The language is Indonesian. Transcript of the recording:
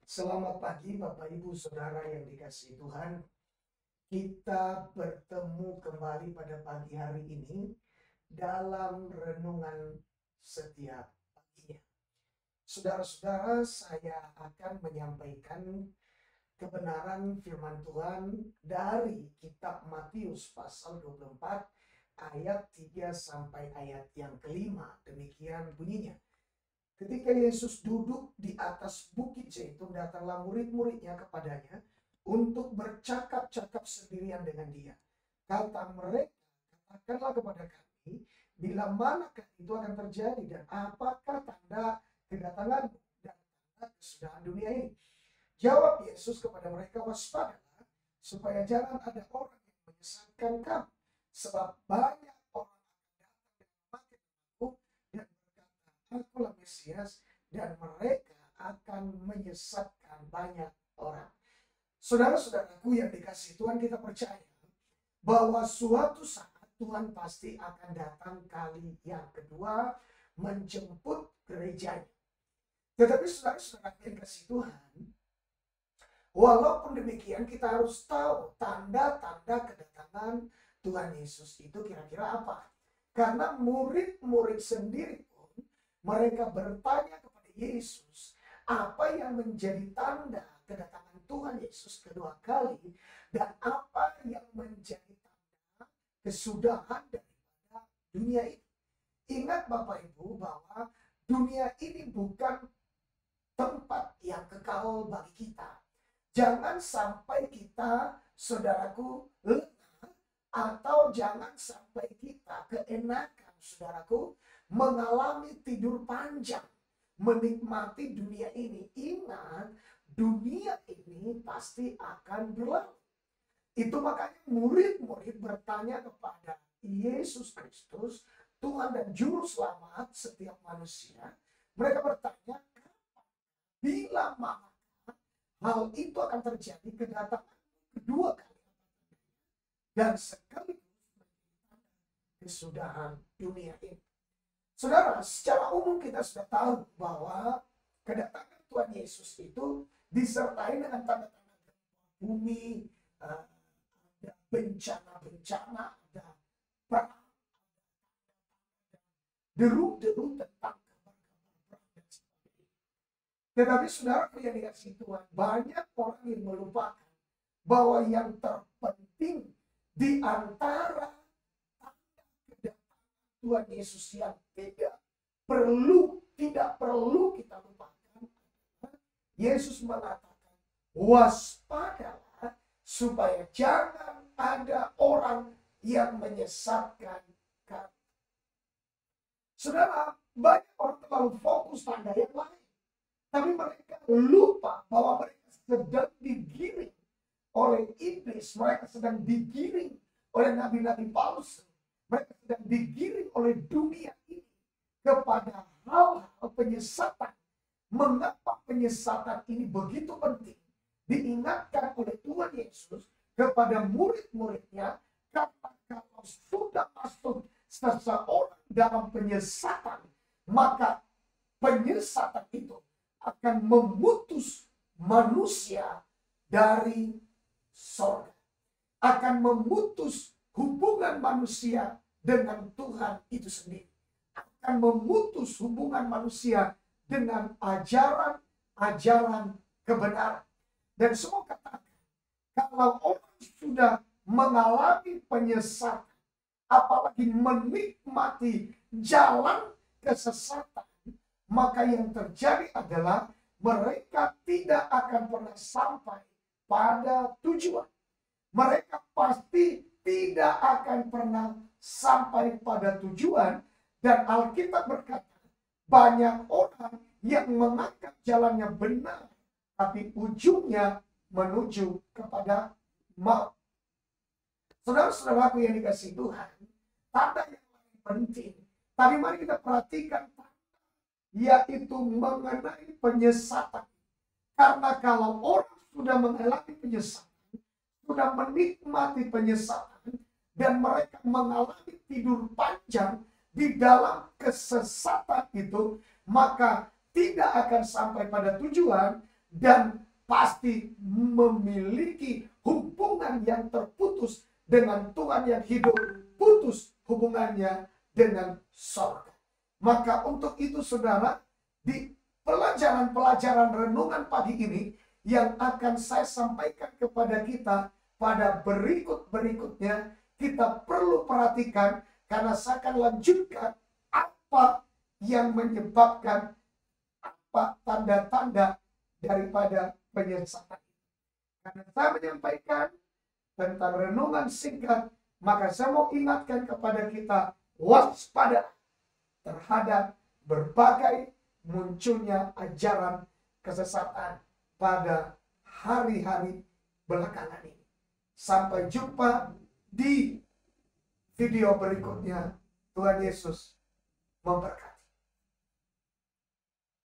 Selamat pagi Bapak Ibu Saudara yang dikasihi Tuhan. Kita bertemu kembali pada pagi hari ini dalam renungan setiap paginya. Saudara-saudara, saya akan menyampaikan kebenaran firman Tuhan dari kitab Matius pasal 24 ayat 3 sampai ayat yang kelima. Demikian bunyinya. Ketika Yesus duduk di atas bukit Zaitun, datanglah murid-muridnya kepadanya untuk bercakap-cakap sendirian dengan dia. Kata mereka, katakanlah kepada kami, bila manakah itu akan terjadi dan apakah tanda kedatanganmu dan tanda kesudahan dunia ini? Jawab Yesus kepada mereka, waspadalah supaya jangan ada orang yang menyesatkan kamu, sebab banyak orang akan datang dan memakai dan berkata, Akulah Mesias, dan mereka akan menyesatkan banyak orang. Saudara-saudaraku yang dikasihi Tuhan, kita percaya bahwa suatu saat Tuhan pasti akan datang kali yang kedua menjemput gerejanya. Tetapi saudara-saudara yang dikasihi Tuhan, walaupun demikian kita harus tahu tanda-tanda kedatangan Tuhan Yesus itu kira-kira apa. Karena murid-murid sendiri pun mereka bertanya kepada Yesus, apa yang menjadi tanda kedatangan Tuhan Yesus kedua kali dan apa yang menjadi tanda kesudahan daripada dunia ini. Ingat Bapak Ibu bahwa dunia ini bukan tempat yang kekal bagi kita. Jangan sampai kita, saudaraku, lengah atau jangan sampai kita keenakan, saudaraku, mengalami tidur panjang, menikmati dunia ini. Ingat, dunia ini pasti akan berlalu. Itu makanya murid-murid bertanya kepada Yesus Kristus, Tuhan dan Juru Selamat setiap manusia. Mereka bertanya, bila mana hal itu akan terjadi kedatangan kedua kali dan sekaligus kesudahan dunia ini. Saudara, secara umum kita sudah tahu bahwa kedatangan Tuhan Yesus itu disertai dengan tanda-tanda bumi, ada bencana-bencana, ada perang, deru-deru tentang kabar-kabar dan sebagainya. Tetapi saudara yang dikasihi Tuhan, banyak orang yang melupakan bahwa yang terpenting di antara tanda kedatangan Tuhan Yesus yang tidak perlu kita lupakan, Yesus mengatakan, waspadalah supaya jangan ada orang yang menyesatkan kamu. Saudara, banyak orang terlalu fokus tanda yang lain, tapi mereka lupa bahwa mereka sedang digiring oleh iblis, mereka sedang digiring oleh nabi-nabi palsu, mereka sedang digiring oleh dunia ini kepada hal-hal penyesatan. Mengapa penyesatan ini begitu penting? Diingatkan oleh Tuhan Yesus kepada murid-muridnya, karena kalau sudah masuk seseorang dalam penyesatan, maka penyesatan itu akan memutus manusia dari surga, akan memutus hubungan manusia dengan Tuhan itu sendiri, akan memutus hubungan manusia dengan ajaran-ajaran kebenaran. Dan semua katakan, kalau orang sudah mengalami penyesatan, apalagi menikmati jalan kesesatan, maka yang terjadi adalah mereka tidak akan pernah sampai pada tujuan. Mereka pasti tidak akan pernah sampai pada tujuan. Dan Alkitab berkata, banyak orang yang menganggap jalannya benar, tapi ujungnya menuju kepada maut. Saudara-saudaraku yang dikasihi Tuhan, tanda yang paling penting, tapi mari kita perhatikan, yaitu mengenai penyesatan. Karena kalau orang sudah mengalami penyesatan, sudah menikmati penyesatan, dan mereka mengalami tidur panjang di dalam kesesatan itu, maka tidak akan sampai pada tujuan dan pasti memiliki hubungan yang terputus dengan Tuhan yang hidup, putus hubungannya dengan sorga. Maka untuk itu saudara, di pelajaran-pelajaran renungan pagi ini yang akan saya sampaikan kepada kita pada berikut-berikutnya, kita perlu perhatikan karena saya akan lanjutkan apa yang menyebabkan, apa tanda-tanda daripada penyesalan. Karena saya menyampaikan tentang renungan singkat, maka saya mau ingatkan kepada kita waspada terhadap berbagai munculnya ajaran kesesatan pada hari-hari belakangan ini. Sampai jumpa di video berikutnya. Tuhan Yesus memberkati.